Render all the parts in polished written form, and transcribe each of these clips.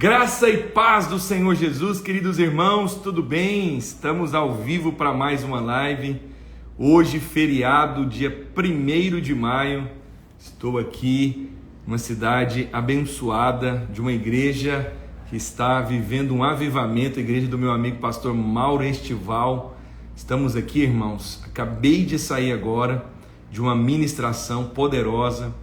Graça e paz do Senhor Jesus, queridos irmãos, tudo bem? Estamos ao vivo para mais uma live. Hoje, feriado, dia 1º de maio. Estou aqui numa cidade abençoada, de uma igreja que está vivendo um avivamento, a igreja do meu amigo pastor Mauro Estival. Estamos aqui, irmãos, acabei de sair agora de uma ministração poderosa.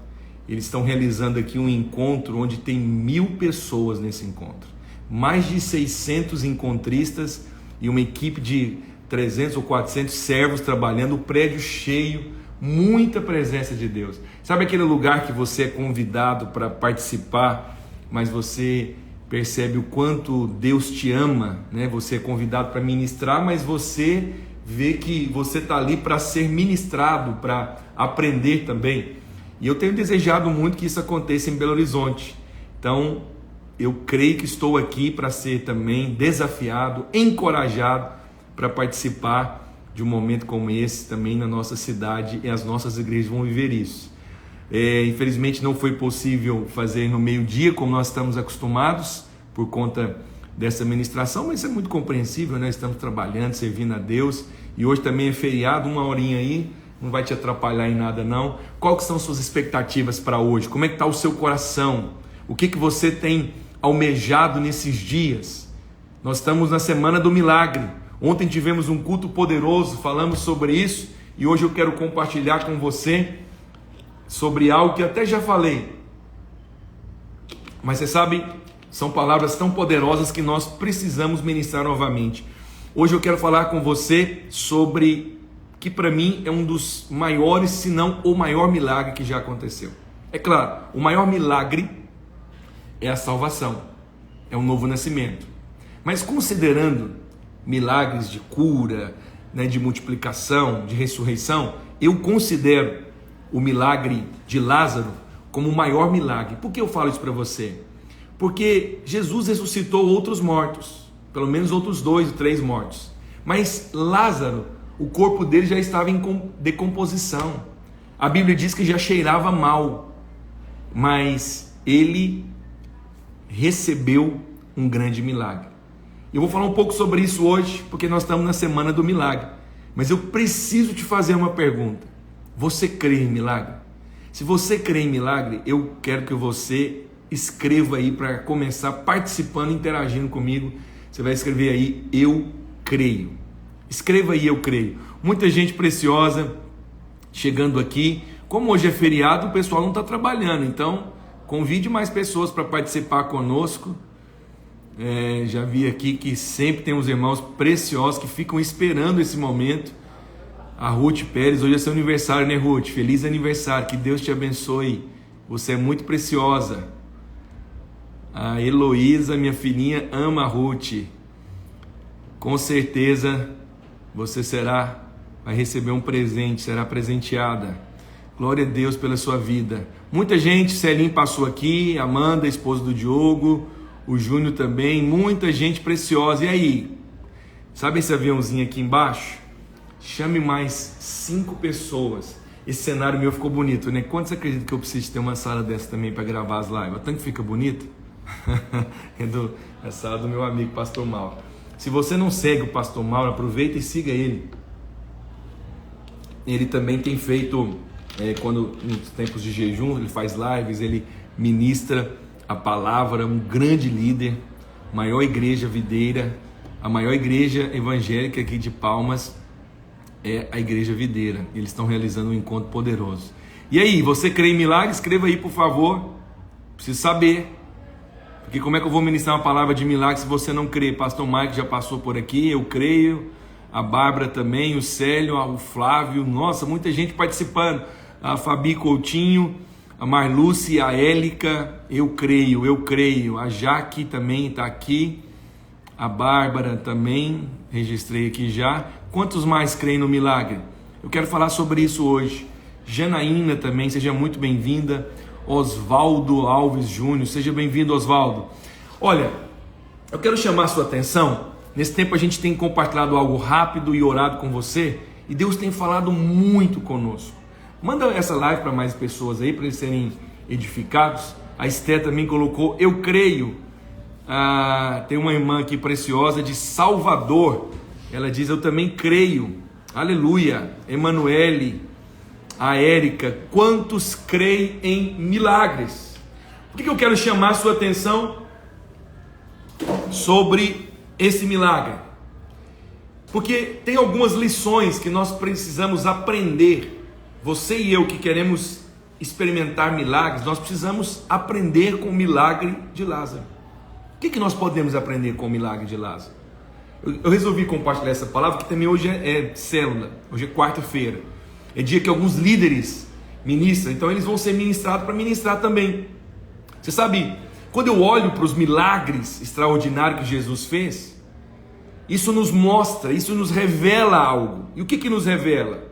Eles estão realizando aqui um encontro onde tem 1000 pessoas nesse encontro. Mais de 600 encontristas e uma equipe de 300 ou 400 servos trabalhando, o prédio cheio, muita presença de Deus. Sabe aquele lugar que você é convidado para participar, mas você percebe o quanto Deus te ama, né? Você é convidado para ministrar, mas você vê que você está ali para ser ministrado, para aprender também. E eu tenho desejado muito que isso aconteça em Belo Horizonte. Então, eu creio que estou aqui para ser também desafiado, encorajado para participar de um momento como esse também na nossa cidade, e as nossas igrejas vão viver isso. Infelizmente não foi possível fazer no meio-dia como nós estamos acostumados por conta dessa ministração, mas isso é muito compreensível, né? Estamos trabalhando, servindo a Deus, e hoje também é feriado, uma horinha aí, não vai te atrapalhar em nada não. Qual que são suas expectativas para hoje? Como é que está o seu coração? O que você tem almejado nesses dias? Nós estamos na semana do milagre. Ontem tivemos um culto poderoso, falamos sobre isso, e hoje eu quero compartilhar com você sobre algo que até já falei. Mas você sabe, são palavras tão poderosas que nós precisamos ministrar novamente. Hoje eu quero falar com você sobre que para mim é um dos maiores, se não o maior milagre que já aconteceu. É claro, o maior milagre é a salvação, é um novo nascimento. Mas considerando milagres de cura, né, de multiplicação, de ressurreição, eu considero o milagre de Lázaro como o maior milagre. Por que eu falo isso para você? Porque Jesus ressuscitou outros mortos, pelo menos outros 2 ou 3 mortos. Mas Lázaro, o corpo dele já estava em decomposição. A Bíblia diz que já cheirava mal, mas ele recebeu um grande milagre. Eu vou falar um pouco sobre isso hoje, porque nós estamos na semana do milagre. Mas eu preciso te fazer uma pergunta. Você crê em milagre? Se você crê em milagre, eu quero que você escreva aí para começar participando, interagindo comigo. Você vai escrever aí, eu creio. Escreva aí, eu creio. Muita gente preciosa chegando aqui. Como hoje é feriado, o pessoal não está trabalhando. Então, convide mais pessoas para participar conosco. Já vi aqui que sempre tem uns irmãos preciosos que ficam esperando esse momento. A Ruth Pérez, hoje é seu aniversário, né, Ruth? Feliz aniversário, que Deus te abençoe. Você é muito preciosa. A Heloísa, minha filhinha, ama a Ruth. Com certeza você vai receber um presente, será presenteada. Glória a Deus pela sua vida. Muita gente, Celinho passou aqui, Amanda, esposa do Diogo, o Júnior também, muita gente preciosa. E aí, sabe esse aviãozinho aqui embaixo? Chame mais 5 pessoas. Esse cenário meu ficou bonito, né? Quantos acreditam que eu preciso ter uma sala dessa também para gravar as lives? Tanto que fica bonito. É a sala do meu amigo pastor Mauro. Se você não segue o pastor Mauro, aproveita e siga ele. Ele também tem feito, quando nos tempos de jejum, ele faz lives, ele ministra a palavra, um grande líder, maior igreja videira, a maior igreja evangélica aqui de Palmas é a igreja videira. Eles estão realizando um encontro poderoso. E aí, você crê em milagre? Escreva aí, por favor. Preciso saber. Porque como é que eu vou ministrar uma palavra de milagre se você não crê? Pastor Mike já passou por aqui, eu creio. A Bárbara também, o Célio, o Flávio. Nossa, muita gente participando. A Fabi Coutinho, a Marluce, a Élica. Eu creio, eu creio. A Jaque também está aqui. A Bárbara também, registrei aqui já. Quantos mais creem no milagre? Eu quero falar sobre isso hoje. Janaína também, seja muito bem-vinda. Osvaldo Alves Júnior, seja bem-vindo, Osvaldo. Olha, eu quero chamar a sua atenção. Nesse tempo a gente tem compartilhado algo rápido e orado com você, e Deus tem falado muito conosco. Manda essa live para mais pessoas aí, para eles serem edificados. A Esther também colocou, eu creio. Tem uma irmã aqui preciosa de Salvador. Ela diz: eu também creio. Aleluia. Emanuele, a Érica, quantos creem em milagres? Por que eu quero chamar a sua atenção sobre esse milagre? Porque tem algumas lições que nós precisamos aprender. Você e eu que queremos experimentar milagres, nós precisamos aprender com o milagre de Lázaro. O que nós podemos aprender com o milagre de Lázaro? Eu resolvi compartilhar essa palavra, que também hoje é célula, hoje é quarta-feira. É dia que alguns líderes ministram, então eles vão ser ministrados para ministrar também. Você sabe, quando eu olho para os milagres extraordinários que Jesus fez, isso nos mostra, isso nos revela algo. E o que nos revela?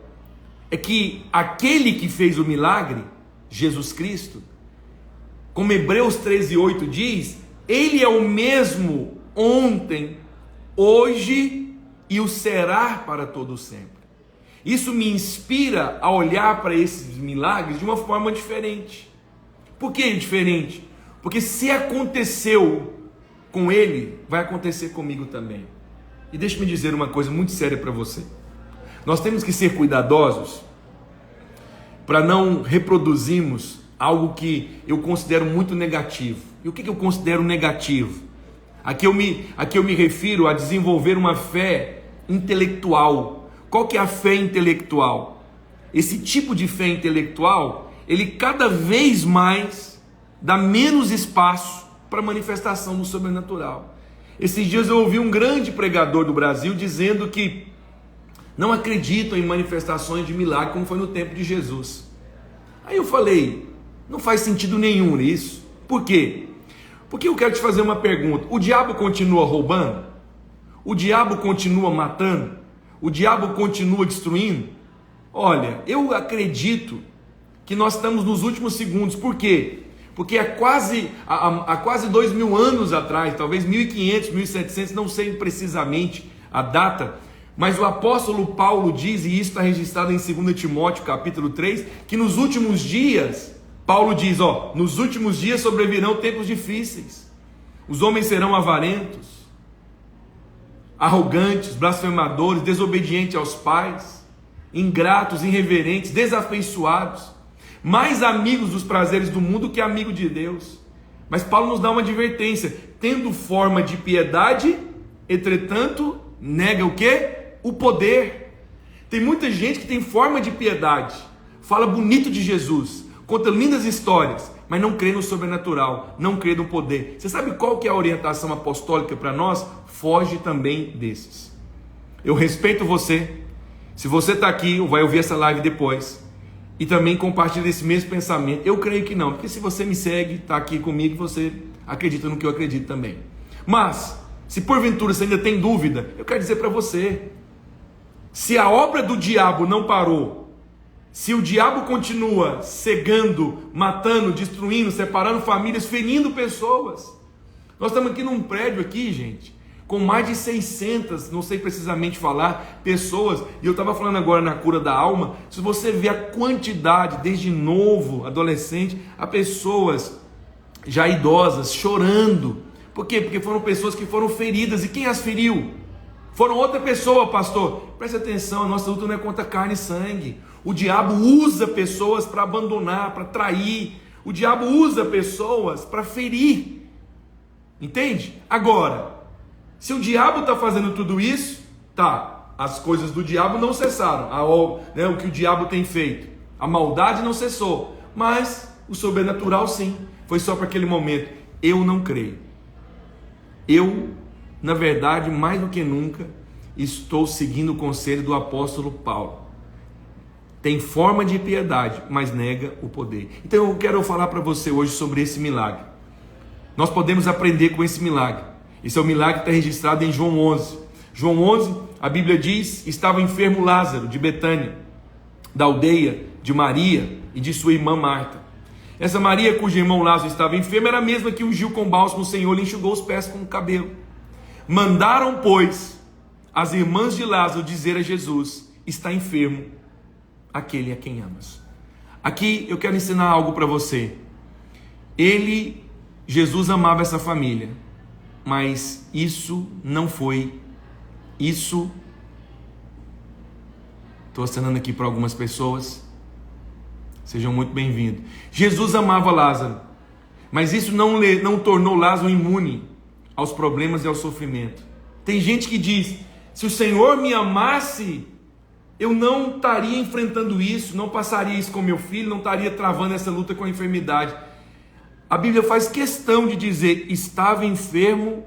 É que aquele que fez o milagre, Jesus Cristo, como Hebreus 13:8 diz, ele é o mesmo ontem, hoje e o será para todo sempre. Isso me inspira a olhar para esses milagres de uma forma diferente. Por que diferente? Porque se aconteceu com ele, vai acontecer comigo também. E deixa-me dizer uma coisa muito séria para você. Nós temos que ser cuidadosos para não reproduzirmos algo que eu considero muito negativo. E o que eu considero negativo? Aqui eu me refiro a desenvolver uma fé intelectual. Qual que é a fé intelectual? Esse tipo de fé intelectual, ele cada vez mais dá menos espaço para a manifestação do sobrenatural. Esses dias eu ouvi um grande pregador do Brasil dizendo que não acreditam em manifestações de milagre como foi no tempo de Jesus. Aí eu falei, não faz sentido nenhum isso. Por quê? Porque eu quero te fazer uma pergunta. O diabo continua roubando? O diabo continua matando? O diabo continua destruindo? Olha, eu acredito que nós estamos nos últimos segundos. Por quê? Porque há quase 2000 anos atrás, talvez 1500, 1700, não sei precisamente a data, mas o apóstolo Paulo diz, e isso está registrado em 2 Timóteo capítulo 3, que nos últimos dias, Paulo diz, nos últimos dias sobrevirão tempos difíceis. Os homens serão avarentos, arrogantes, blasfemadores, desobedientes aos pais, ingratos, irreverentes, desafeiçoados, mais amigos dos prazeres do mundo que amigo de Deus. Mas Paulo nos dá uma advertência: tendo forma de piedade, entretanto, nega o quê? O poder. Tem muita gente que tem forma de piedade, fala bonito de Jesus, conta lindas histórias, mas não crê no sobrenatural, não crê no poder. Você sabe qual que é a orientação apostólica para nós? Foge também desses. Eu respeito você. Se você está aqui ou vai ouvir essa live depois e também compartilha esse mesmo pensamento, eu creio que não, porque se você me segue, está aqui comigo, você acredita no que eu acredito também. Mas, se porventura você ainda tem dúvida, eu quero dizer para você, se a obra do diabo não parou, se o diabo continua cegando, matando, destruindo, separando famílias, ferindo pessoas. Nós estamos aqui num prédio aqui, gente, com mais de 600, não sei precisamente falar, pessoas. E eu estava falando agora na cura da alma. Se você vê a quantidade, desde novo, adolescente, a pessoas já idosas, chorando. Por quê? Porque foram pessoas que foram feridas. E quem as feriu? Foram outra pessoa, pastor. Preste atenção, a nossa luta não é contra carne e sangue. O diabo usa pessoas para abandonar, para trair. O diabo usa pessoas para ferir. Entende? Agora, se o diabo está fazendo tudo isso, tá, as coisas do diabo não cessaram. O que o diabo tem feito. A maldade não cessou. Mas o sobrenatural sim. Foi só para aquele momento. Eu não creio. Eu, na verdade, mais do que nunca, estou seguindo o conselho do apóstolo Paulo. Tem forma de piedade, mas nega o poder. Então eu quero falar para você hoje sobre esse milagre. Nós podemos aprender com esse milagre. Esse é o milagre que está registrado em João 11. João 11, a Bíblia diz, estava enfermo Lázaro, de Betânia, da aldeia de Maria e de sua irmã Marta. Essa Maria, cujo irmão Lázaro estava enfermo, era a mesma que ungiu com bálsamo o Senhor e lhe enxugou os pés com o cabelo. Mandaram, pois, as irmãs de Lázaro dizer a Jesus: está enfermo aquele a quem amas. Aqui eu quero ensinar algo para você. Jesus amava essa família. Mas isso não foi, estou acenando aqui para algumas pessoas, sejam muito bem-vindos. Jesus amava Lázaro, mas isso não tornou Lázaro imune aos problemas e ao sofrimento. Tem gente que diz, se o Senhor me amasse, eu não estaria enfrentando isso, não passaria isso com meu filho, não estaria travando essa luta com a enfermidade. A Bíblia faz questão de dizer, estava enfermo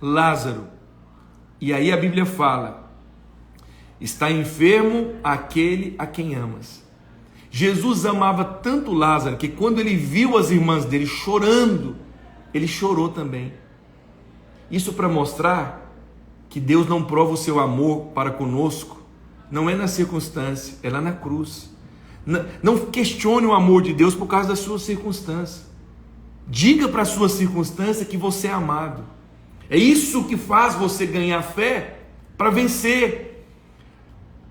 Lázaro. E aí a Bíblia fala, está enfermo aquele a quem amas. Jesus amava tanto Lázaro, que quando ele viu as irmãs dele chorando, ele chorou também. Isso para mostrar que Deus não prova o seu amor para conosco, não é na circunstância, é lá na cruz. Não questione o amor de Deus por causa da sua circunstância. Diga para a sua circunstância que você é amado. É isso que faz você ganhar fé para vencer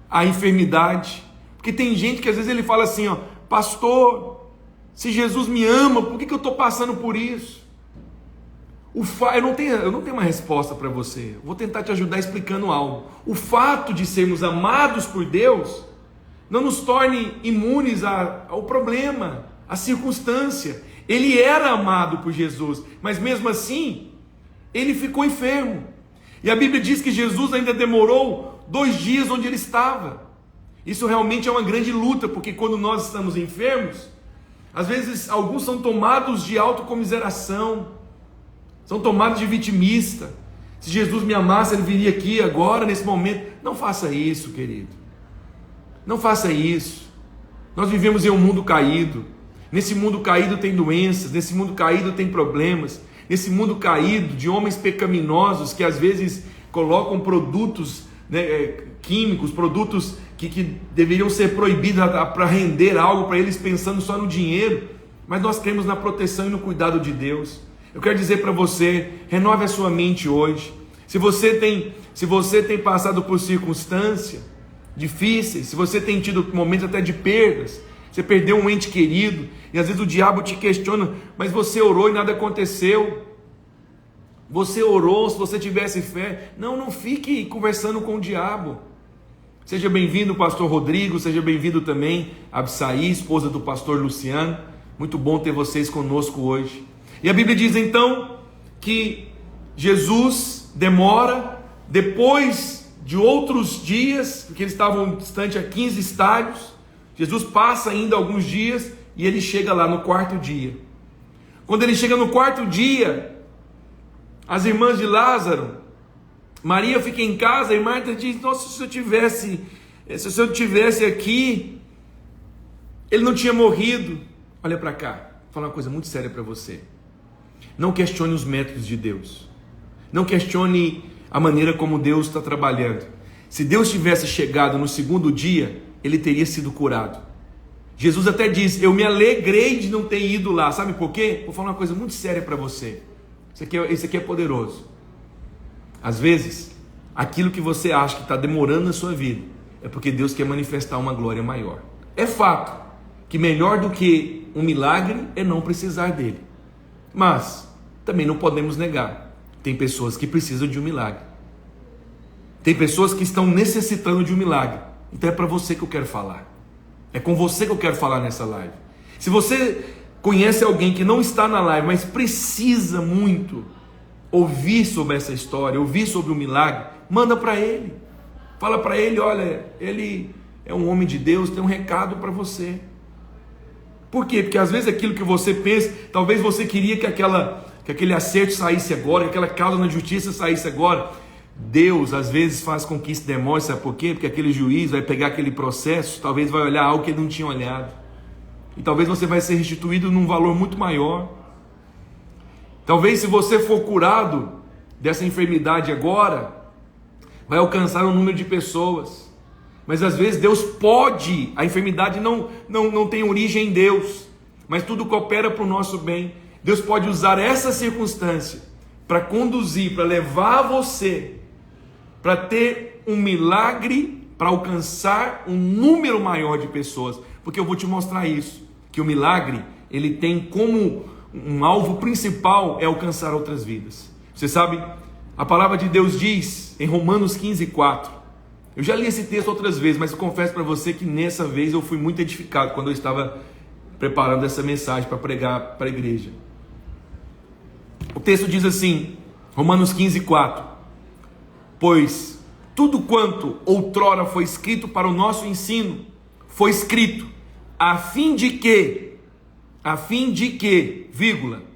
a enfermidade. Porque tem gente que às vezes ele fala assim, ó, pastor, se Jesus me ama, por que eu estou passando por isso? Eu não tenho uma resposta para você. Vou tentar te ajudar explicando algo. O fato de sermos amados por Deus não nos torne imunes ao problema, à circunstância. Ele era amado por Jesus, mas mesmo assim, ele ficou enfermo. E a Bíblia diz que Jesus ainda demorou 2 dias onde ele estava. Isso realmente é uma grande luta, porque quando nós estamos enfermos, às vezes alguns são tomados de autocomiseração, são tomados de vitimista. Se Jesus me amasse, ele viria aqui agora, nesse momento. Não faça isso, querido. Não faça isso. Nós vivemos em um mundo caído. Nesse mundo caído tem doenças, nesse mundo caído tem problemas, nesse mundo caído de homens pecaminosos que às vezes colocam produtos, né, químicos, produtos que deveriam ser proibidos para render algo para eles, pensando só no dinheiro. Mas nós cremos na proteção e no cuidado de Deus. Eu quero dizer para você, renove a sua mente hoje. Se você tem passado por circunstâncias difíceis, se você tem tido momentos até de perdas, você perdeu um ente querido, e às vezes o diabo te questiona, mas você orou e nada aconteceu. Você orou, se você tivesse fé. Não fique conversando com o diabo. Seja bem-vindo, pastor Rodrigo, seja bem-vindo também, Absaí, esposa do pastor Luciano. Muito bom ter vocês conosco hoje. E a Bíblia diz então que Jesus demora, depois de outros dias, porque eles estavam distante a 15 estádios, Jesus passa ainda alguns dias e ele chega lá no 4º dia. Quando ele chega no 4º dia, as irmãs de Lázaro, Maria fica em casa e Marta diz, nossa, se o senhor tivesse aqui, ele não tinha morrido. Olha para cá, vou falar uma coisa muito séria para você. Não questione os métodos de Deus. Não questione a maneira como Deus está trabalhando. Se Deus tivesse chegado no 2º dia, ele teria sido curado. Jesus até diz, eu me alegrei de não ter ido lá. Sabe por quê? Vou falar uma coisa muito séria para você. Isso aqui é poderoso. Às vezes, aquilo que você acha que está demorando na sua vida, é porque Deus quer manifestar uma glória maior. É fato que melhor do que um milagre é não precisar dele. Mas também não podemos negar, tem pessoas que precisam de um milagre. Tem pessoas que estão necessitando de um milagre. Então é para você que eu quero falar. É com você que eu quero falar nessa live. Se você conhece alguém que não está na live, mas precisa muito ouvir sobre essa história, ouvir sobre o milagre, manda para ele. Fala para ele, olha, ele é um homem de Deus, tem um recado para você. Por quê? Porque às vezes aquilo que você pensa, talvez você queria que aquele acerto saísse agora, que aquela causa na justiça saísse agora. Deus às vezes faz com que isso demore, sabe por quê? Porque aquele juiz vai pegar aquele processo, talvez vai olhar algo que ele não tinha olhado. E talvez você vai ser restituído num valor muito maior. Talvez se você for curado dessa enfermidade agora, vai alcançar um número de pessoas. Mas às vezes Deus pode, a enfermidade não tem origem em Deus, mas tudo coopera para o nosso bem. Deus pode usar essa circunstância para conduzir, para levar você, para ter um milagre, para alcançar um número maior de pessoas. Porque eu vou te mostrar isso, que o milagre, ele tem como um alvo principal é alcançar outras vidas. Você sabe, a palavra de Deus diz em Romanos 15:4. Eu já li esse texto outras vezes, mas eu confesso para você que nessa vez eu fui muito edificado quando eu estava preparando essa mensagem para pregar para a igreja. O texto diz assim, Romanos 15:4: pois tudo quanto outrora foi escrito para o nosso ensino, foi escrito a fim de que, vírgula,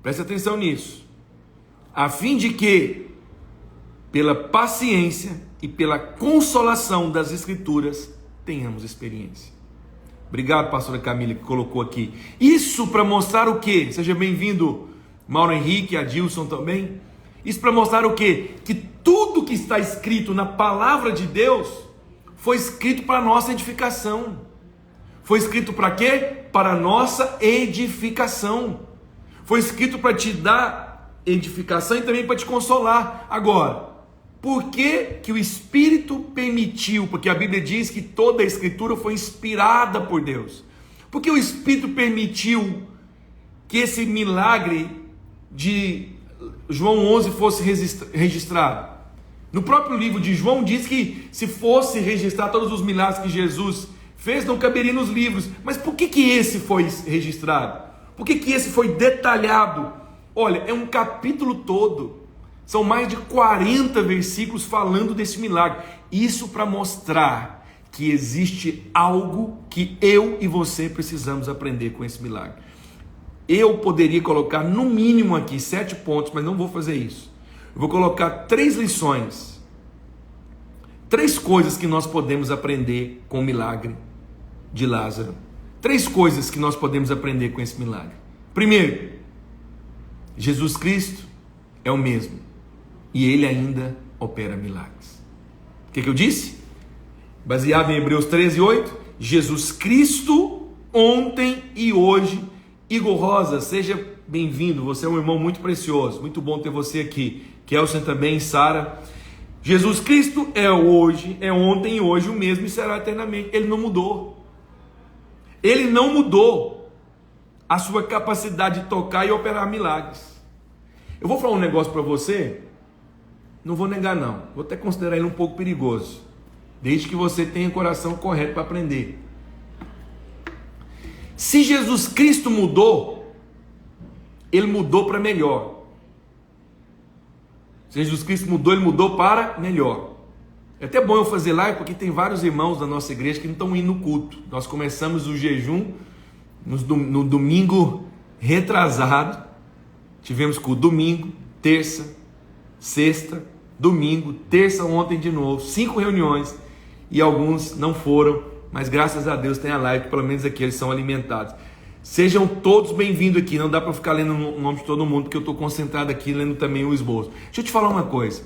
presta atenção nisso, a fim de que, pela paciência e pela consolação das Escrituras, tenhamos experiência. Obrigado, pastora Camila, que colocou aqui. Isso para mostrar o quê? Seja bem-vindo, Mauro Henrique, Adilson também. Isso para mostrar o quê? Que tudo que está escrito na palavra de Deus foi escrito para a nossa edificação. Foi escrito para quê? Para a nossa edificação. Foi escrito para te dar edificação e também para te consolar. Agora, por que que o Espírito permitiu? Porque a Bíblia diz que toda a Escritura foi inspirada por Deus. Por que o Espírito permitiu que esse milagre de João 11 fosse registrado? No próprio livro de João diz que se fosse registrar todos os milagres que Jesus fez, não caberia nos livros. Mas por que que esse foi registrado? Por que que esse foi detalhado? Olha, é um capítulo todo. São mais de 40 versículos falando desse milagre. Isso para mostrar que existe algo que eu e você precisamos aprender com esse milagre. Eu poderia colocar no mínimo aqui 7 pontos, mas não vou fazer isso. Eu vou colocar 3 lições. 3 coisas que nós podemos aprender com o milagre de Lázaro. 3 coisas que nós podemos aprender com esse milagre. Primeiro, Jesus Cristo é o mesmo. E Ele ainda opera milagres. O que eu disse? Baseado em Hebreus 13:8, Jesus Cristo ontem e hoje. Igor Rosa, seja bem-vindo, você é um irmão muito precioso, muito bom ter você aqui. Kelsen também, Sara. Jesus Cristo é hoje, é ontem e hoje o mesmo e será eternamente. Ele não mudou. Ele não mudou a sua capacidade de tocar e operar milagres. Eu vou falar um negócio para você. Não vou negar não, vou até considerar ele um pouco perigoso, desde que você tenha o coração correto para aprender. Se Jesus Cristo mudou, Ele mudou para melhor. Se Jesus Cristo mudou, Ele mudou para melhor. É até bom eu fazer live, porque tem vários irmãos da nossa igreja que não estão indo no culto. Nós começamos o jejum no domingo retrasado, tivemos culto domingo, terça, sexta, domingo, terça, ontem de novo, 5 reuniões, e alguns não foram, mas graças a Deus tem a live, que pelo menos aqui eles são alimentados. Sejam todos bem-vindos aqui, não dá para ficar lendo o nome de todo mundo, porque eu estou concentrado aqui lendo também o esboço. Deixa eu te falar uma coisa,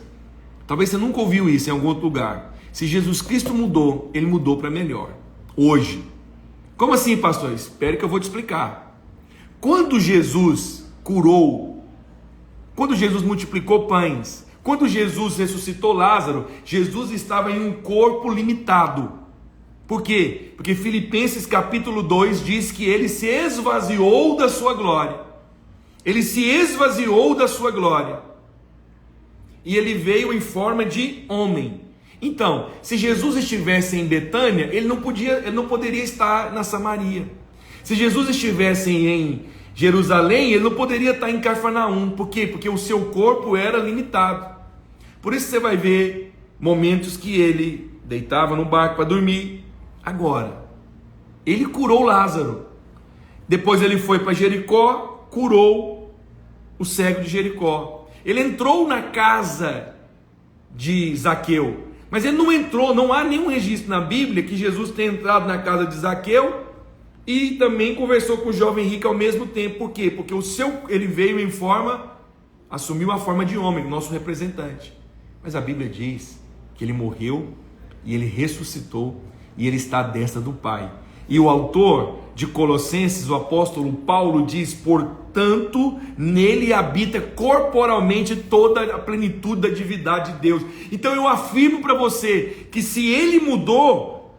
talvez você nunca ouviu isso em algum outro lugar. Se Jesus Cristo mudou, Ele mudou para melhor, hoje. Como assim, pastor? Espere que eu vou te explicar. Quando Jesus curou, quando Jesus multiplicou pães, quando Jesus ressuscitou Lázaro, Jesus estava em um corpo limitado. Por quê? Porque Filipenses capítulo 2 diz que ele se esvaziou da sua glória. Ele se esvaziou da sua glória. E ele veio em forma de homem. Então, se Jesus estivesse em Betânia, ele não poderia estar na Samaria. Se Jesus estivesse em Jerusalém, ele não poderia estar em Cafarnaum. Por quê? Porque o seu corpo era limitado. Por isso você vai ver momentos que ele deitava no barco para dormir. Agora, ele curou Lázaro. Depois ele foi para Jericó, curou o cego de Jericó. Ele entrou na casa de Zaqueu. Mas ele não entrou, não há nenhum registro na Bíblia que Jesus tenha entrado na casa de Zaqueu e também conversou com o jovem rico ao mesmo tempo. Por quê? Porque ele veio em forma, assumiu a forma de homem, nosso representante. Mas a Bíblia diz que ele morreu e ele ressuscitou e ele está à destra do Pai. E o autor de Colossenses, o apóstolo Paulo, diz: portanto, nele habita corporalmente toda a plenitude da divindade de Deus. Então eu afirmo para você que se ele mudou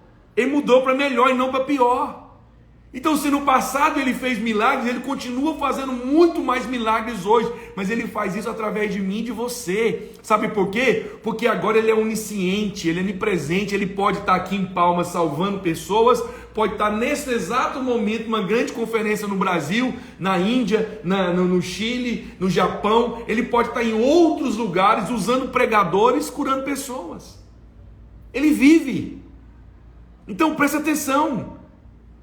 para melhor e não para pior. Então, se no passado ele fez milagres, ele continua fazendo muito mais milagres hoje, mas ele faz isso através de mim e de você. Sabe por quê? Porque agora ele é onisciente, ele é onipresente, ele pode estar aqui em Palmas salvando pessoas, pode estar nesse exato momento uma grande conferência no Brasil, na Índia, no Chile, no Japão, ele pode estar em outros lugares usando pregadores, curando pessoas. Ele vive. Então presta atenção.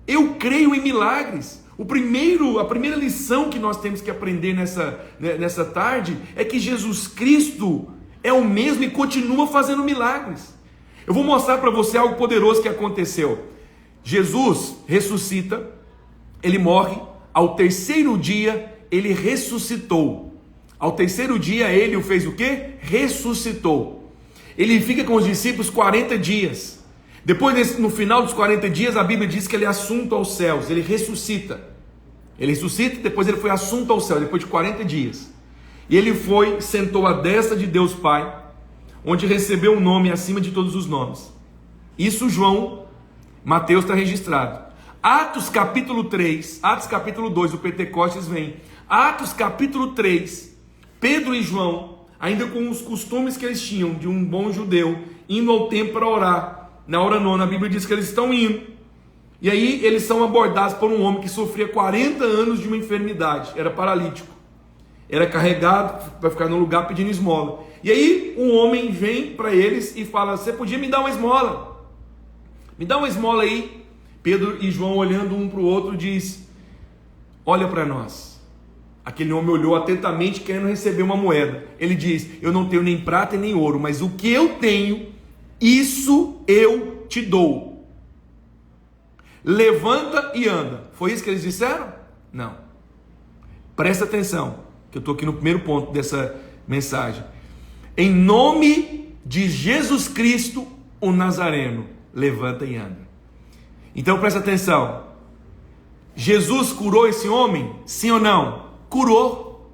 Eu creio em milagres. A primeira lição que nós temos que aprender nessa tarde é que Jesus Cristo é o mesmo e continua fazendo milagres. Eu vou mostrar para você algo poderoso que aconteceu. Jesus ressuscita, ele morre, ao terceiro dia ele ressuscitou. Ao terceiro dia ele o fez o quê? Ressuscitou. Ele fica com os discípulos 40 dias. Depois, no final dos 40 dias, a Bíblia diz que ele é assunto aos céus, ele ressuscita. Ele ressuscita, depois ele foi assunto aos céus, depois de 40 dias. E ele sentou à destra de Deus Pai, onde recebeu um nome acima de todos os nomes. Isso Mateus está registrado. Atos capítulo 3, Atos capítulo 2, o Pentecostes vem. Atos capítulo 3, Pedro e João, ainda com os costumes que eles tinham de um bom judeu, indo ao templo para orar. Na hora nona, a Bíblia diz que eles estão indo. E aí eles são abordados por um homem que sofria 40 anos de uma enfermidade. Era paralítico. Era carregado para ficar no lugar pedindo esmola. E aí um homem vem para eles e fala: você podia me dar uma esmola? Me dá uma esmola aí. Pedro e João, olhando um para o outro, diz: olha para nós. Aquele homem olhou atentamente, querendo receber uma moeda. Ele diz: eu não tenho nem prata e nem ouro, mas o que eu tenho, isso eu te dou. Levanta e anda. Foi isso que eles disseram? Não. Presta atenção, que eu estou aqui no primeiro ponto dessa mensagem. Em nome de Jesus Cristo, o Nazareno, levanta e anda. Então presta atenção. Jesus curou esse homem? Sim ou não? Curou.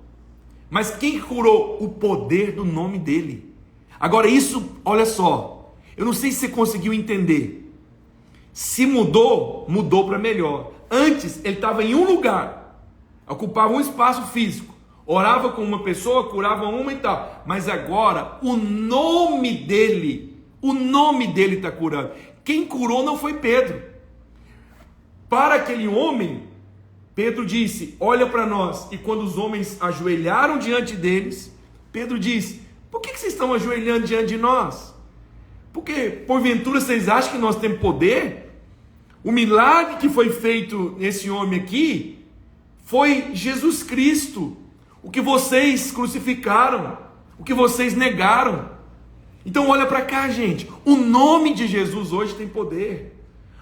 Mas quem curou? O poder do nome dele. Agora isso, olha só. Eu não sei se você conseguiu entender. Se mudou para melhor. Antes ele estava em um lugar, ocupava um espaço físico, orava com uma pessoa, curava uma e tal. Mas agora o nome dele está curando. Quem curou não foi Pedro. Para aquele homem, Pedro disse: olha para nós. E quando os homens ajoelharam diante deles, Pedro disse: por que vocês estão ajoelhando diante de nós? Porque porventura vocês acham que nós temos poder? O milagre que foi feito nesse homem aqui foi Jesus Cristo, o que vocês crucificaram, o que vocês negaram. Então olha para cá, gente. O nome de Jesus hoje tem poder.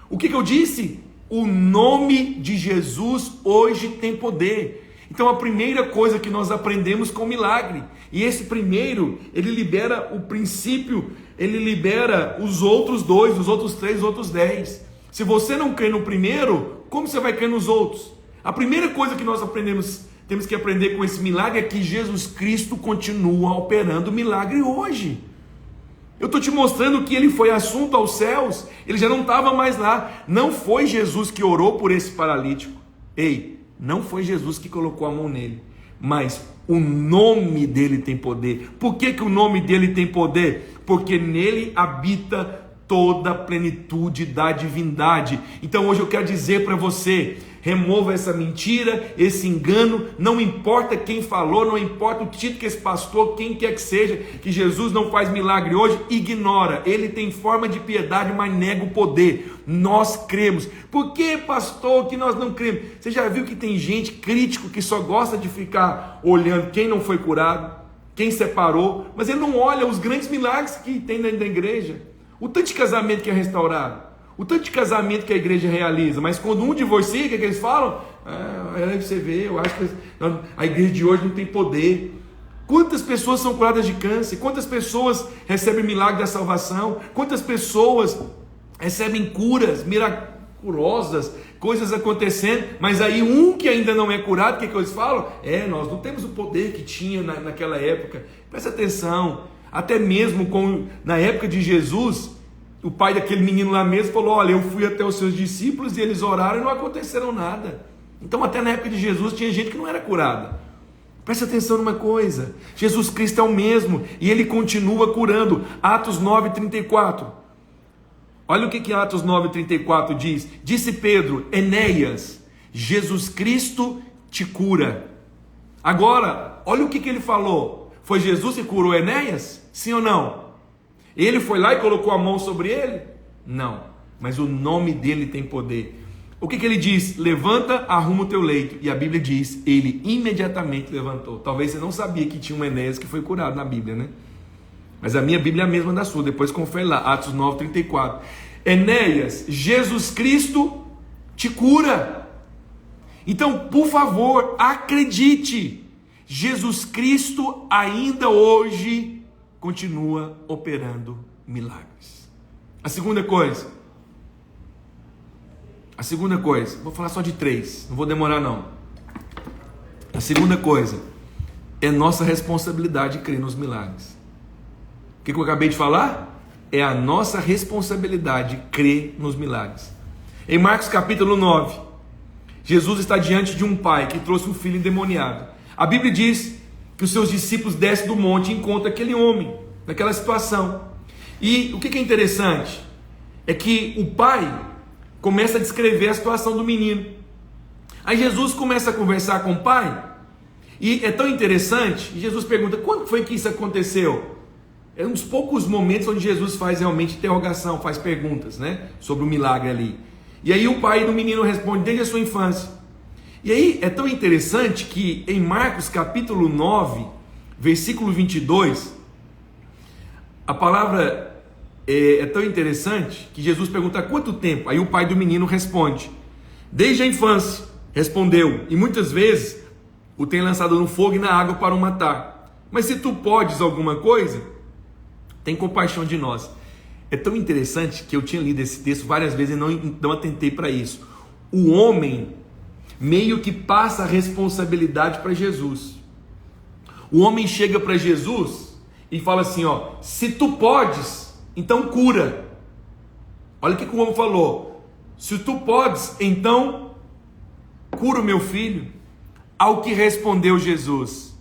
O que eu disse? O nome de Jesus hoje tem poder. Então a primeira coisa que nós aprendemos com o milagre, e esse primeiro, ele libera o princípio, ele libera os outros dois, os outros três, os outros 10. Se você não crê no primeiro, como você vai crer nos outros? A primeira coisa que nós temos que aprender com esse milagre é que Jesus Cristo continua operando milagre hoje. Eu estou te mostrando que ele foi assunto aos céus, ele já não estava mais lá. Não foi Jesus que orou por esse paralítico. Ei, não foi Jesus que colocou a mão nele, mas o nome dele tem poder. Por que o nome dele tem poder? Porque nele habita toda a plenitude da divindade. Então hoje eu quero dizer para você: remova essa mentira, esse engano. Não importa quem falou, não importa o título que esse pastor, quem quer que seja, que Jesus não faz milagre hoje, ignora. Ele tem forma de piedade, mas nega o poder. Nós cremos. Por que, pastor, que nós não cremos? Você já viu que tem gente crítico que só gosta de ficar olhando quem não foi curado, quem separou, mas ele não olha os grandes milagres que tem dentro da igreja. O tanto de casamento que é restaurado, o tanto de casamento que a igreja realiza. Mas quando um divorcia, o que eles falam? Aí você vê, eu acho que a igreja de hoje não tem poder. Quantas pessoas são curadas de câncer? Quantas pessoas recebem milagre da salvação? Quantas pessoas recebem curas miraculosas, coisas acontecendo? Mas aí um que ainda não é curado, o que eles falam? Nós não temos o poder que tinha naquela época. Presta atenção. Até mesmo na época de Jesus, O pai daquele menino lá mesmo falou: olha, eu fui até os seus discípulos e eles oraram e não aconteceram nada. Então até na época de Jesus tinha gente que não era curada. Preste atenção numa coisa: Jesus Cristo é o mesmo e ele continua curando. Atos 9:34. Olha o que Atos 9:34 diz. Disse Pedro: Enéas, Jesus Cristo te cura. Agora, olha o que ele falou. Foi Jesus que curou Enéas? Sim ou não? Ele foi lá e colocou a mão sobre ele? Não, mas o nome dele tem poder. O que ele diz? Levanta, arruma o teu leito. E a Bíblia diz, ele imediatamente levantou. Talvez você não sabia que tinha um Enéas que foi curado na Bíblia, né? Mas a minha Bíblia é a mesma da sua, depois confere lá, Atos 9:34. Enéas, Jesus Cristo te cura. Então, por favor, acredite, Jesus Cristo ainda hoje continua operando milagres. A segunda coisa, vou falar só de 3, não vou demorar não. A segunda coisa, é nossa responsabilidade crer nos milagres. O que eu acabei de falar? É a nossa responsabilidade crer nos milagres. Em Marcos capítulo 9, Jesus está diante de um pai que trouxe um filho endemoniado. A Bíblia diz que os seus discípulos descem do monte e encontram aquele homem, naquela situação. E o que é interessante, é que o pai começa a descrever a situação do menino. Aí Jesus começa a conversar com o pai, e é tão interessante, e Jesus pergunta, quando foi que isso aconteceu? É um dos poucos momentos onde Jesus faz realmente interrogação, faz perguntas, né, sobre o milagre ali. E aí o pai do menino responde, desde a sua infância. E aí é tão interessante que em Marcos capítulo 9, versículo 22, a palavra é tão interessante que Jesus pergunta, há quanto tempo? Aí o pai do menino responde, desde a infância, respondeu, e muitas vezes o tem lançado no fogo e na água para o matar. Mas se tu podes alguma coisa, tem compaixão de nós. É tão interessante que eu tinha lido esse texto várias vezes e não atentei para isso. O homem meio que passa a responsabilidade para Jesus. O homem chega para Jesus e fala assim, ó, se tu podes, então cura. Olha o que o homem falou, se tu podes, então cura o meu filho. Ao que respondeu Jesus,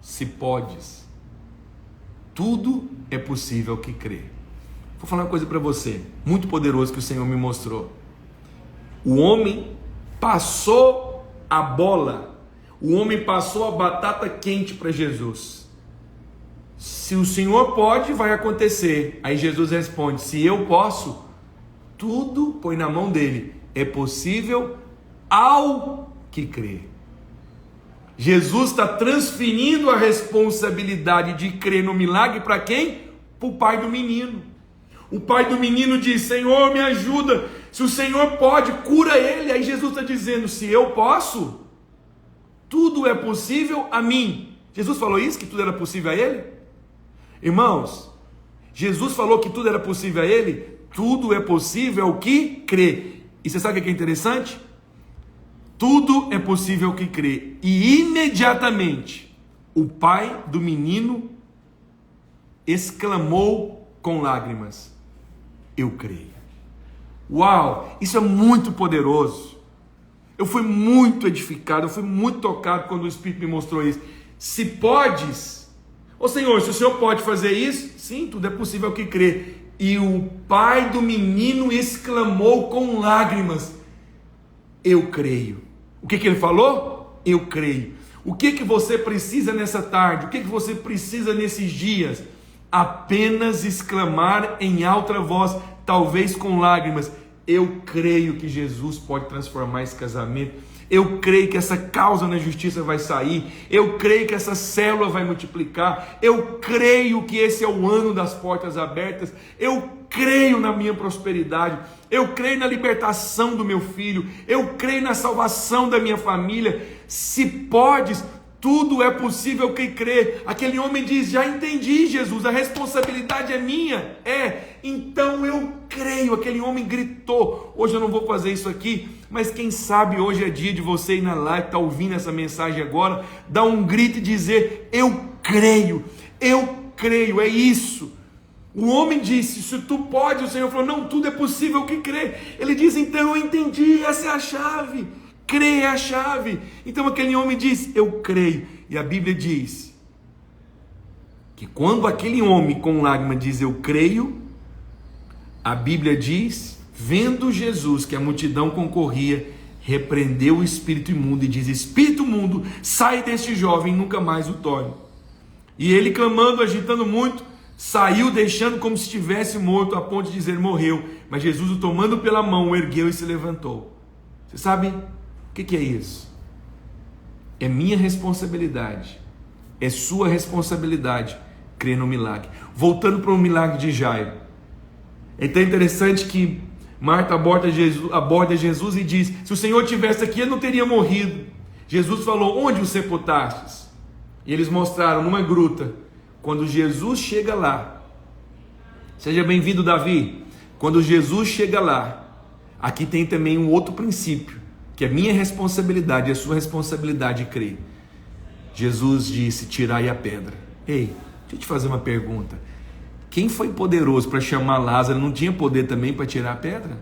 se podes, tudo é possível que crê. Vou falar uma coisa para você, muito poderoso que o Senhor me mostrou. O homem passou a bola, o homem passou a batata quente para Jesus. Se o Senhor pode, vai acontecer. Aí Jesus responde, se eu posso, tudo põe na mão dele. É possível ao que crê. Jesus está transferindo a responsabilidade de crer no milagre para quem? Para o pai do menino. O pai do menino diz, Senhor, me ajuda. Se o Senhor pode, cura ele. Aí Jesus está dizendo, se eu posso, tudo é possível a mim. Jesus falou isso, que tudo era possível a ele? Irmãos, Jesus falou que tudo era possível a ele. Tudo é possível ao que crê. E você sabe o que é interessante? Tudo é possível ao que crê. E imediatamente, o pai do menino exclamou com lágrimas, eu creio. Uau, isso é muito poderoso. Eu fui muito edificado, eu fui muito tocado quando o Espírito me mostrou isso. Se podes, ô Senhor, se o Senhor pode fazer isso, sim, tudo é possível ao que crê. E o pai do menino exclamou com lágrimas, eu creio. O que ele falou? Eu creio. O que você precisa nessa tarde? O que você precisa nesses dias? Apenas exclamar em alta voz, talvez com lágrimas, eu creio que Jesus pode transformar esse casamento, eu creio que essa causa na justiça vai sair, eu creio que essa célula vai multiplicar, eu creio que esse é o ano das portas abertas, eu creio na minha prosperidade, eu creio na libertação do meu filho, eu creio na salvação da minha família. Se podes, tudo é possível quem crê. Aquele homem diz, já entendi, Jesus, a responsabilidade é minha. Então eu creio. Aquele homem gritou. Hoje eu não vou fazer isso aqui, mas quem sabe hoje é dia de você ir na live, está ouvindo essa mensagem agora, dar um grito e dizer, eu creio, é isso. O homem disse: se tu pode, o Senhor falou: não, tudo é possível que crê. Ele diz: então eu entendi, essa é a chave, crer é a chave. Então aquele homem diz: eu creio. E a Bíblia diz que quando aquele homem com lágrima diz: eu creio, a Bíblia diz, vendo Jesus que a multidão concorria, repreendeu o espírito imundo e diz: espírito imundo, sai deste jovem e nunca mais o torne. E ele, clamando, agitando muito, saiu, deixando como se estivesse morto, a ponto de dizer: morreu. Mas Jesus, o tomando pela mão, o ergueu e se levantou. Você sabe o que é isso? É minha responsabilidade, é sua responsabilidade crer no milagre. Voltando para o milagre de Jairo, é tão interessante que Marta aborda Jesus e diz: se o Senhor tivesse aqui, ele não teria morrido. Jesus falou: onde o sepultastes? E eles mostraram numa gruta. Quando Jesus chega lá, seja bem-vindo, Davi. Quando Jesus chega lá, aqui tem também um outro princípio, que é minha responsabilidade, é sua responsabilidade crer. Jesus disse: tirai a pedra. Ei, deixa eu te fazer uma pergunta. Quem foi poderoso para chamar Lázaro não tinha poder também para tirar a pedra?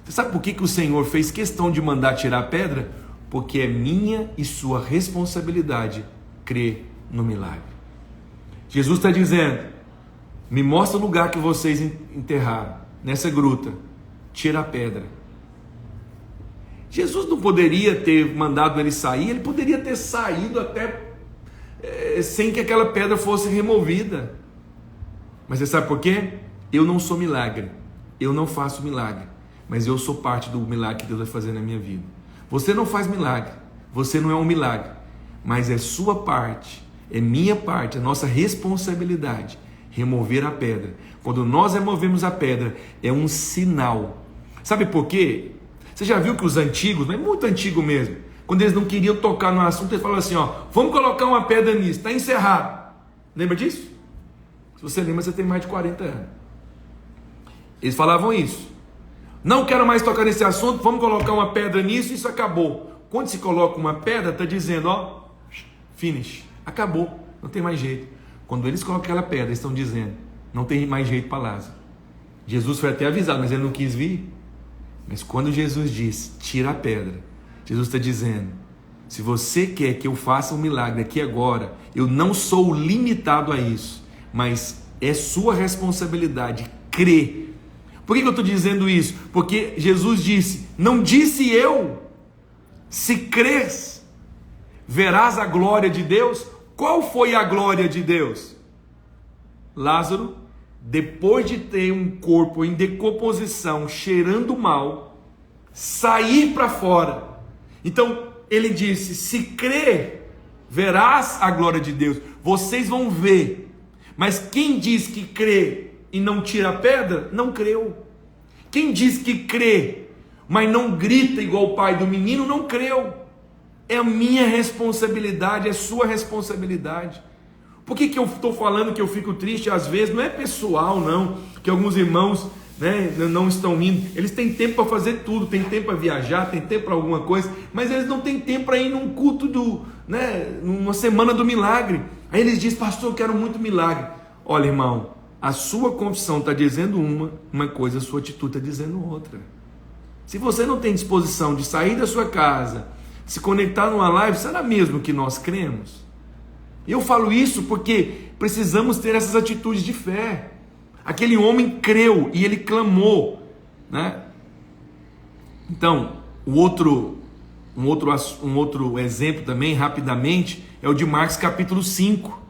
Você sabe por que o Senhor fez questão de mandar tirar a pedra? Porque é minha e sua responsabilidade crer no milagre. Jesus está dizendo: me mostra o lugar que vocês enterraram, nessa gruta, tira a pedra. Jesus não poderia ter mandado ele sair, ele poderia ter saído até sem que aquela pedra fosse removida. Mas você sabe por quê? Eu não sou milagre, eu não faço milagre, mas eu sou parte do milagre que Deus vai fazer na minha vida. Você não faz milagre, você não é um milagre, mas é sua parte, é minha parte, é nossa responsabilidade remover a pedra. Quando nós removemos a pedra, é um sinal. Sabe por quê? Você já viu que os antigos, mas muito antigo mesmo, quando eles não queriam tocar no assunto, eles falavam assim: vamos colocar uma pedra nisso, está encerrado. Lembra disso? Se você lembra, você tem mais de 40 anos. Eles falavam isso: não quero mais tocar nesse assunto, vamos colocar uma pedra nisso, isso acabou. Quando se coloca uma pedra, está dizendo: finish, acabou, não tem mais jeito. Quando eles colocam aquela pedra, eles estão dizendo: não tem mais jeito para Lázaro. Jesus foi até avisado, mas ele não quis vir. Mas quando Jesus diz: tira a pedra, Jesus está dizendo: se você quer que eu faça um milagre aqui agora, eu não sou limitado a isso, mas é sua responsabilidade crer. Por que eu estou dizendo isso? Porque Jesus disse: não disse eu, se crês, verás a glória de Deus. Qual foi a glória de Deus? Lázaro, depois de ter um corpo em decomposição, cheirando mal, sair para fora. Então ele disse: se crer, verás a glória de Deus. Vocês vão ver. Mas quem diz que crê e não tira a pedra, não creu. Quem diz que crê, mas não grita igual o pai do menino, não creu. É a minha responsabilidade, é sua responsabilidade. Por que eu estou falando que eu fico triste às vezes? Não é pessoal não, que alguns irmãos não estão indo. Eles têm tempo para fazer tudo, tem tempo para viajar, tem tempo para alguma coisa, mas eles não têm tempo para ir num culto numa semana do milagre. Aí eles dizem: pastor, eu quero muito milagre. Olha, irmão, a sua confissão está dizendo uma coisa, a sua atitude está dizendo outra. Se você não tem disposição de sair da sua casa, se conectar numa live, será mesmo que nós cremos? Eu falo isso porque precisamos ter essas atitudes de fé. Aquele homem creu e ele clamou, né? Então, um outro exemplo também, rapidamente, é o de Marcos capítulo 5.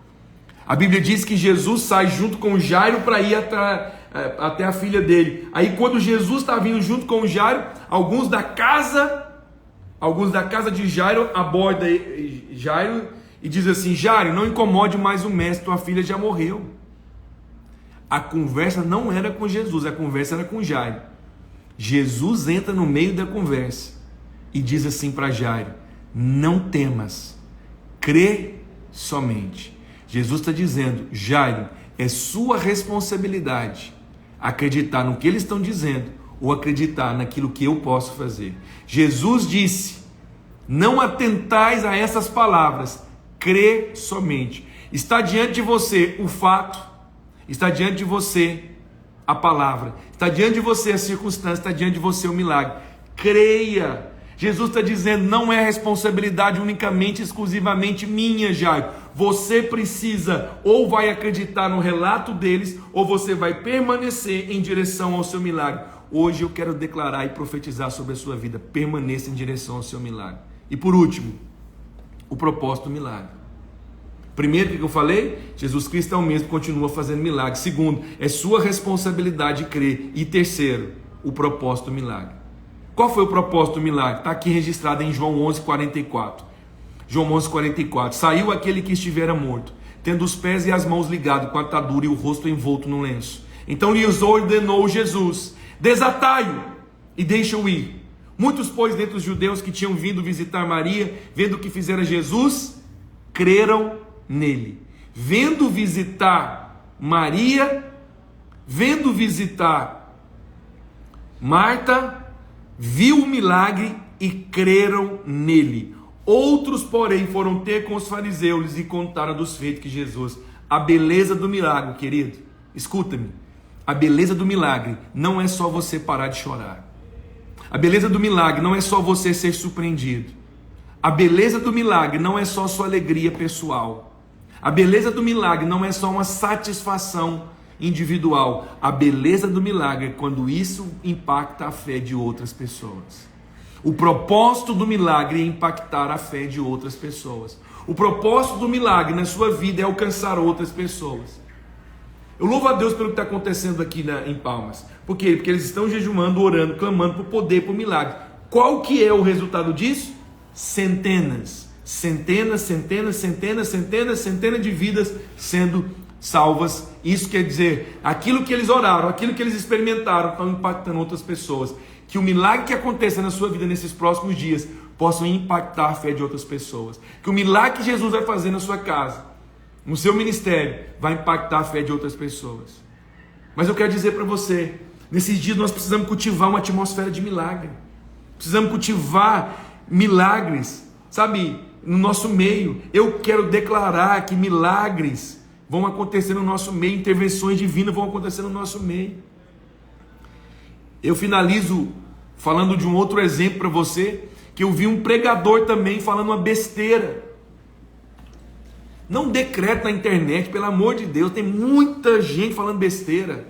A Bíblia diz que Jesus sai junto com Jairo para ir até a filha dele. Aí quando Jesus está vindo junto com Jairo, alguns da casa de Jairo abordam Jairo e diz assim: Jairo, não incomode mais o mestre, tua filha já morreu. A conversa não era com Jesus, a conversa era com Jairo. Jesus entra no meio da conversa e diz assim para Jairo: não temas, crê somente. Jesus está dizendo: Jairo, é sua responsabilidade acreditar no que eles estão dizendo ou acreditar naquilo que eu posso fazer. Jesus disse: não atentais a essas palavras, crê somente. Está diante de você o fato, Está diante de você a palavra, está diante de você a circunstância, está diante de você o milagre. Creia. Jesus está dizendo, não é responsabilidade unicamente, exclusivamente minha, Jairo. Você precisa, ou vai acreditar no relato deles, ou você vai permanecer em direção ao seu milagre. Hoje eu quero declarar e profetizar sobre a sua vida. Permaneça em direção ao seu milagre. E por último, o propósito do milagre. Primeiro, o que eu falei? Jesus Cristo é o mesmo, continua fazendo milagre. Segundo, é sua responsabilidade crer. E terceiro, o propósito do milagre. Qual foi o propósito do milagre? Está aqui registrado em João 11:44. João 11:44. Saiu aquele que estivera morto, tendo os pés e as mãos ligados com a atadura e o rosto envolto no lenço. Então lhes ordenou Jesus: desatai-o e deixa-o ir. Muitos, pois, dentre os judeus que tinham vindo visitar Maria, vendo o que fizera Jesus, creram nele. Vendo visitar Marta, viu o milagre e creram nele. Outros, porém, foram ter com os fariseus e contaram dos feitos que Jesus... A beleza do milagre, querido, escuta-me. A beleza do milagre não é só você parar de chorar. A beleza do milagre não é só você ser surpreendido. A beleza do milagre não é só sua alegria pessoal. A beleza do milagre não é só uma satisfação individual. A beleza do milagre é quando isso impacta a fé de outras pessoas. O propósito do milagre é impactar a fé de outras pessoas. O propósito do milagre na sua vida é alcançar outras pessoas. Eu louvo a Deus pelo que está acontecendo aqui em Palmas. Por quê? Porque eles estão jejuando, orando, clamando por poder, por milagre. Qual que é o resultado disso? Centenas de vidas sendo salvas. Isso quer dizer, aquilo que eles oraram, aquilo que eles experimentaram, estão impactando outras pessoas. Que o milagre que aconteça na sua vida nesses próximos dias possam impactar a fé de outras pessoas. Que o milagre que Jesus vai fazer na sua casa, no seu ministério, vai impactar a fé de outras pessoas. Mas eu quero dizer para você, nesses dias nós precisamos cultivar uma atmosfera de milagre. Precisamos cultivar milagres, sabe, no nosso meio. Eu quero declarar que milagres vão acontecer no nosso meio, intervenções divinas vão acontecer no nosso meio. Eu finalizo falando de um outro exemplo para você, que eu vi um pregador também falando uma besteira. Não decreta na internet, pelo amor de Deus, tem muita gente falando besteira.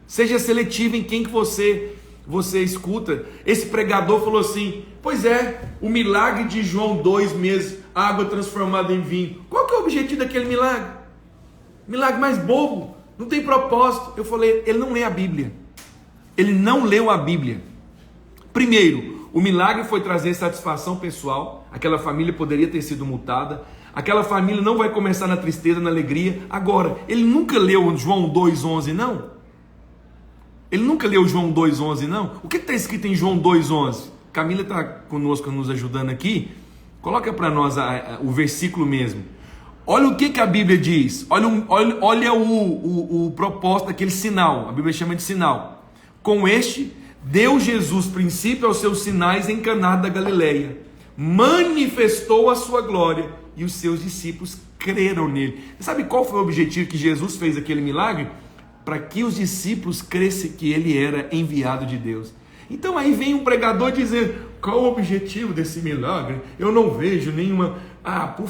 Seja seletivo em quem que você escuta. Esse pregador falou assim: pois é, o milagre de João 2 meses, água transformada em vinho. Qual que é o objetivo daquele milagre? Milagre mais bobo, não tem propósito. Eu falei, ele não lê a Bíblia. Ele não leu a Bíblia. Primeiro, o milagre foi trazer satisfação pessoal. Aquela família poderia ter sido multada. Aquela família não vai começar na tristeza, na alegria. Agora, ele nunca leu João 2,11, não? Ele nunca leu João 2,11, não? O que está escrito em João 2,11? Camila está conosco, nos ajudando aqui. Coloca para nós o versículo mesmo. Olha o que a Bíblia diz. Olha o propósito daquele sinal. A Bíblia chama de sinal. Com este, deu Jesus princípio aos seus sinais em Caná da Galileia. Manifestou a sua glória e os seus discípulos creram nele. Sabe qual foi o objetivo que Jesus fez aquele milagre? Para que os discípulos crescem que ele era enviado de Deus. Então aí vem um pregador dizendo, qual o objetivo desse milagre? Eu não vejo nenhuma... por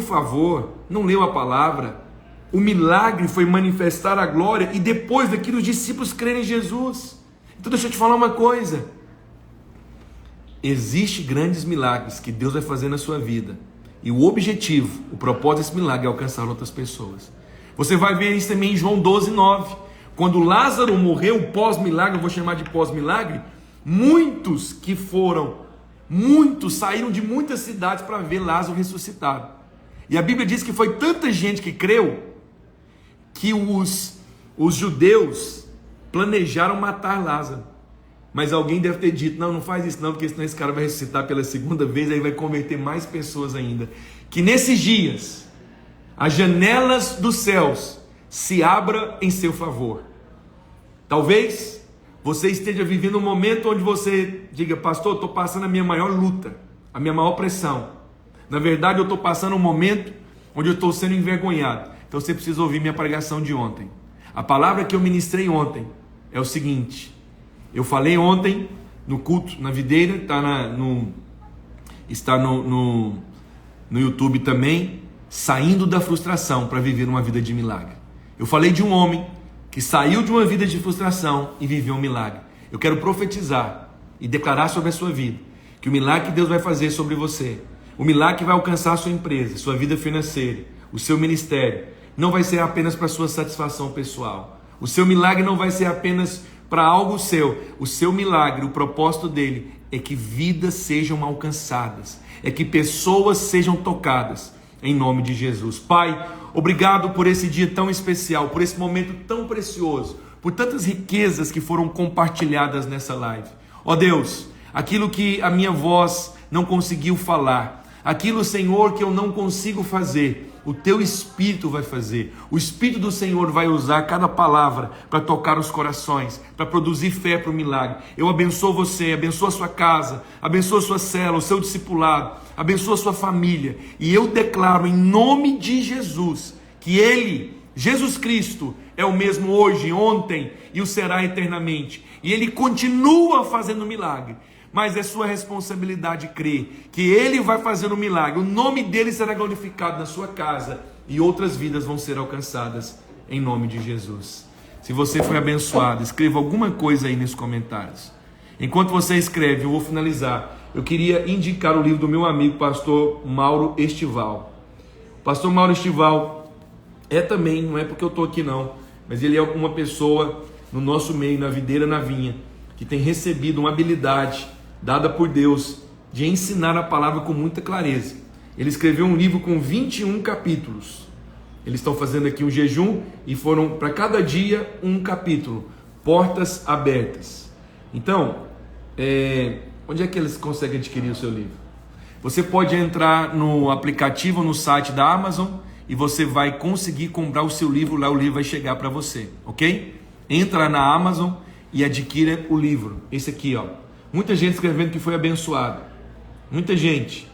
favor, não leu a palavra. O milagre foi manifestar a glória e depois daquilo os discípulos crerem em Jesus. Então deixa eu te falar uma coisa. Existem grandes milagres que Deus vai fazer na sua vida. E o objetivo, o propósito desse milagre é alcançar outras pessoas. Você vai ver isso também em João 12:9. Quando Lázaro morreu, pós-milagre, eu vou chamar de pós-milagre, muitos saíram de muitas cidades para ver Lázaro ressuscitado. E a Bíblia diz que foi tanta gente que creu, que os judeus planejaram matar Lázaro. Mas alguém deve ter dito, não faz isso não, porque senão esse cara vai ressuscitar pela segunda vez, aí vai converter mais pessoas ainda. Que nesses dias, as janelas dos céus se abram em seu favor. Talvez você esteja vivendo um momento onde você diga, pastor, estou passando a minha maior luta, a minha maior pressão. Na verdade, eu estou passando um momento onde eu estou sendo envergonhado. então você precisa ouvir minha pregação de ontem. A palavra que eu ministrei ontem é o seguinte: eu falei ontem no culto, na videira, está no YouTube também, saindo da frustração para viver uma vida de milagre. Eu falei de um homem que saiu de uma vida de frustração e viveu um milagre. Eu quero profetizar e declarar sobre a sua vida que o milagre que Deus vai fazer sobre você, o milagre que vai alcançar a sua empresa, sua vida financeira, o seu ministério, não vai ser apenas para sua satisfação pessoal. O seu milagre não vai ser apenas para algo seu. O seu milagre, o propósito dele é que vidas sejam alcançadas, é que pessoas sejam tocadas, em nome de Jesus. Pai, obrigado por esse dia tão especial, por esse momento tão precioso, por tantas riquezas que foram compartilhadas nessa live. Ó Deus, aquilo que a minha voz não conseguiu falar, aquilo, Senhor, que eu não consigo fazer, o Teu Espírito vai fazer. O Espírito do Senhor vai usar cada palavra para tocar os corações, para produzir fé para o milagre. Eu abençoo você, abençoo a sua casa, abençoo a sua célula, o seu discipulado, abençoo a sua família. E eu declaro em nome de Jesus que Ele, Jesus Cristo, é o mesmo hoje, ontem e o será eternamente. E Ele continua fazendo milagre. Mas é sua responsabilidade crer que Ele vai fazer um milagre, o nome dEle será glorificado na sua casa e outras vidas vão ser alcançadas em nome de Jesus. Se você foi abençoado, escreva alguma coisa aí nos comentários. Enquanto você escreve, eu vou finalizar. Eu queria indicar o livro do meu amigo pastor Mauro Estival. O pastor Mauro Estival é também, não é porque eu estou aqui não, mas ele é uma pessoa no nosso meio, na videira, na vinha, que tem recebido uma habilidade dada por Deus de ensinar a palavra com muita clareza. Ele escreveu um livro com 21 capítulos. Eles estão fazendo aqui um jejum e foram para cada dia um capítulo, portas abertas. Então, onde é que eles conseguem adquirir o seu livro? Você pode entrar no aplicativo, no site da Amazon, e você vai conseguir comprar o seu livro lá, o livro vai chegar para você, ok? Entra na Amazon e adquira o livro, esse aqui, ó. Muita gente escrevendo que foi abençoada, muita gente.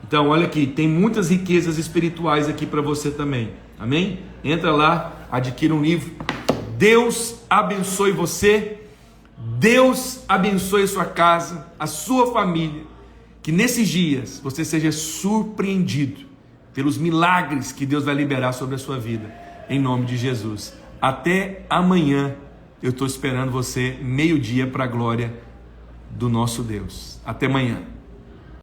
Então olha aqui, tem muitas riquezas espirituais aqui para você também, amém? Entra lá, adquira um livro. Deus abençoe você, Deus abençoe a sua casa, a sua família, que nesses dias você seja surpreendido pelos milagres que Deus vai liberar sobre a sua vida, em nome de Jesus. Até amanhã. Eu estou esperando você meio-dia para a glória do nosso Deus. Até amanhã.